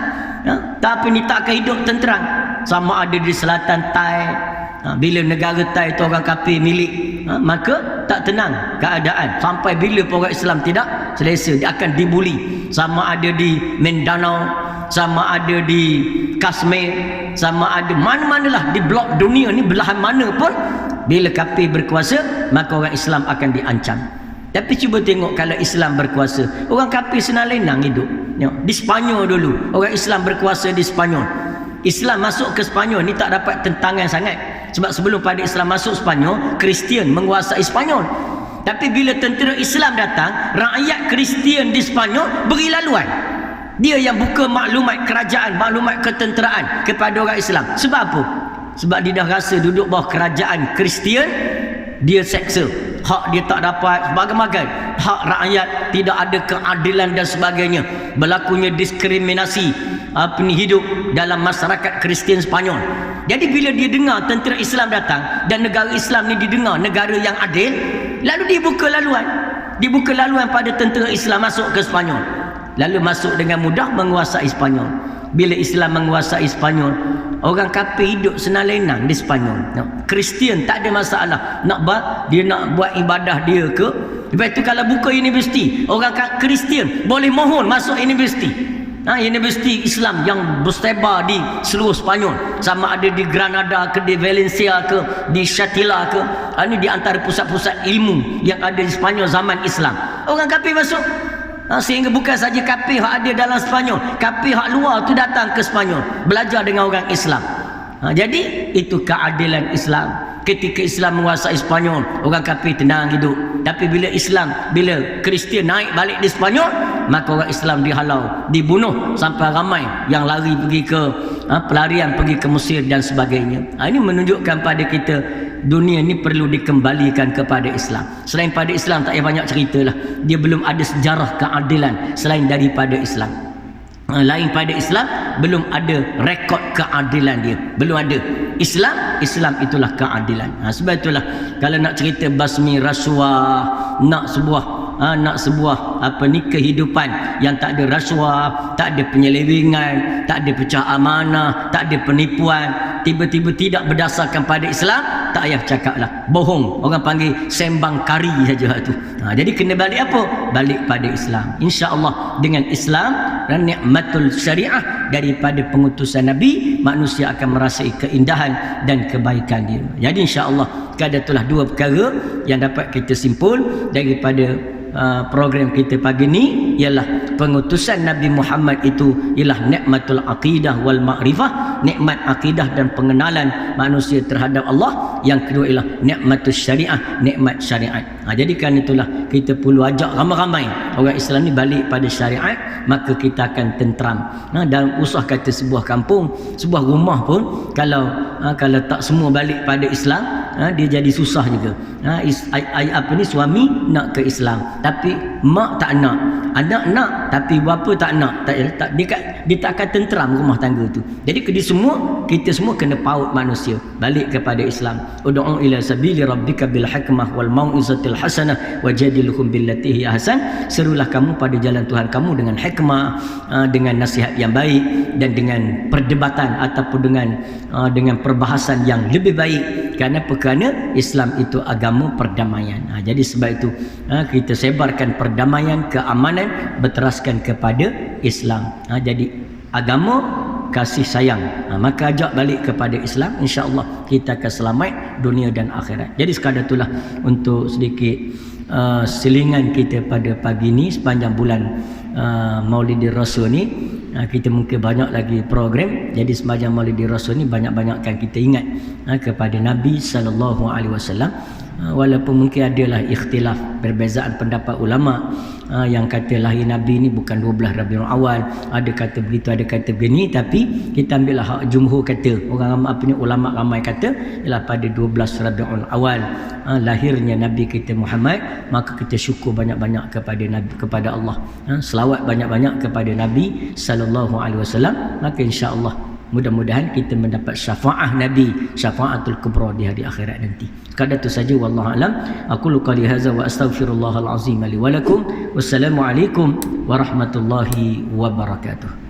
Tapi ni tak akan hidup tenteram. Sama ada di selatan Thai, bila negara Thai itu orang kafir milik, maka tak tenang keadaan. Sampai bila orang Islam tidak selesa, dia akan dibuli. Sama ada di Mindanao, sama ada di Kashmir, sama ada mana-manalah di blok dunia ni, belahan mana pun, bila kafir berkuasa, maka orang Islam akan diancam. Tapi cuba tengok kalau Islam berkuasa, orang kafir senang lenang hidup. Di Sepanyol dulu, orang Islam berkuasa di Sepanyol. Islam masuk ke Sepanyol ni tak dapat tentangan sangat, sebab sebelum pada Islam masuk Sepanyol, Kristian menguasai Sepanyol. Tapi bila tentera Islam datang, rakyat Kristian di Sepanyol beri laluan. Dia yang buka maklumat kerajaan, maklumat ketenteraan kepada orang Islam. Sebab apa? Sebab dia dah rasa duduk bawah kerajaan Kristian, dia seksa, hak dia tak dapat, sebagainya, hak rakyat tidak ada keadilan dan sebagainya. Berlakunya diskriminasi hidup dalam masyarakat Kristian Sepanyol. Jadi bila dia dengar tentera Islam datang dan negara Islam ni didengar negara yang adil, lalu dibuka laluan pada tentera Islam masuk ke Sepanyol. Lalu masuk dengan mudah menguasai Sepanyol. Bila Islam menguasai Sepanyol, orang kafir hidup senang lenang di Sepanyol. Kristian tak ada masalah. Dia nak buat ibadah dia ke, Lepas itu kalau buka universiti, orang Kristian boleh mohon masuk universiti. Universiti Islam yang bersebar di seluruh Spanyol, sama ada di Granada ke, di Valencia ke, di Shatila ke. Ini di antara pusat-pusat ilmu yang ada di Spanyol zaman Islam. Orang kafir masuk. Sehingga bukan saja kafir yang ada dalam Spanyol, kafir yang luar tu datang ke Spanyol belajar dengan orang Islam. Jadi itu keadilan Islam. Ketika Islam menguasai Spanyol, orang kafir tenang hidup. Tapi bila Kristian naik balik di Spanyol, maka orang Islam dihalau, dibunuh sampai ramai yang lari pergi ke pelarian pergi ke Mesir dan sebagainya. Ini menunjukkan pada kita dunia ini perlu dikembalikan kepada Islam. Selain pada Islam tak payah banyak ceritalah. Dia belum ada sejarah keadilan selain daripada Islam. Lain pada Islam belum ada rekod keadilan dia, belum ada. Islam itulah keadilan. Sebab itulah kalau nak cerita basmi rasuah, nak sebuah kehidupan yang tak ada rasuah, tak ada penyelewengan, tak ada pecah amanah, tak ada penipuan, tiba-tiba tidak berdasarkan pada Islam, tak payah cakaplah, bohong. Orang panggil sembang kari saja tu. Jadi kena balik apa? Balik pada Islam. Insya-Allah dengan Islam dan nikmatul syariah daripada pengutusan Nabi, manusia akan merasai keindahan dan kebaikan dia. Jadi insya-Allah itulah dua perkara yang dapat kita simpul daripada program kita pagi ni, ialah pengutusan Nabi Muhammad itu ialah nikmatul aqidah wal ma'rifah, nikmat akidah dan pengenalan manusia terhadap Allah. Yang kedua ialah nikmatul syariah, nikmat syariat. Jadi kan itulah kita perlu ajak ramai-ramai orang Islam ni balik pada syariat, maka kita akan tenteram. Dalam usah kata sebuah kampung, sebuah rumah pun kalau tak semua balik pada Islam, dia jadi susah juga. Suami nak ke Islam tapi mak tak nak, anak nak tapi bapa tak nak, dia tak akan tenteram rumah tangga tu. Jadi kita semua kena paut manusia balik kepada Islam. Ud'u ila sabili rabbika bil hikmah wal mau'izatil hasanah wajadilhum billati hiya hasan. Serulah kamu pada jalan Tuhan kamu dengan hikmah, dengan nasihat yang baik, dan dengan perdebatan ataupun dengan perbahasan yang lebih baik. Kerana Islam itu agama perdamaian. Jadi sebab itu kita sebarkan perdamaian, keamanan berteraskan kepada Islam. Jadi agama kasih sayang, maka ajak balik kepada Islam, insya-Allah kita akan selamat dunia dan akhirat. Jadi sekadar itulah untuk sedikit selingan kita pada pagi ni sepanjang bulan Maulidir Rasul ni. Kita mungkin banyak lagi program. Jadi sepanjang Maulidir Rasul ni banyak-banyakkan kita ingat kepada Nabi sallallahu alaihi wasallam. Walaupun mungkin adalah ikhtilaf, perbezaan pendapat ulama yang kata lahir Nabi ni bukan 12 Rabiul Awal, ada kata begitu, ada kata begini, tapi kita ambillah hak jumhur kata, ulama ramai kata ialah pada 12 Rabiul Awal lahirnya Nabi kita Muhammad. Maka kita syukur banyak-banyak kepada Allah, selawat banyak-banyak kepada Nabi sallallahu alaihi wasallam. Maka insya-Allah mudah-mudahan kita mendapat syafaah Nabi, syafaatul kubra di hari akhirat nanti. Sekadar itu saja, wallahu alam. Aqulu qali hadza wa astaghfirullahal azim li wa lakum. Wassalamu alaikum warahmatullahi wabarakatuh.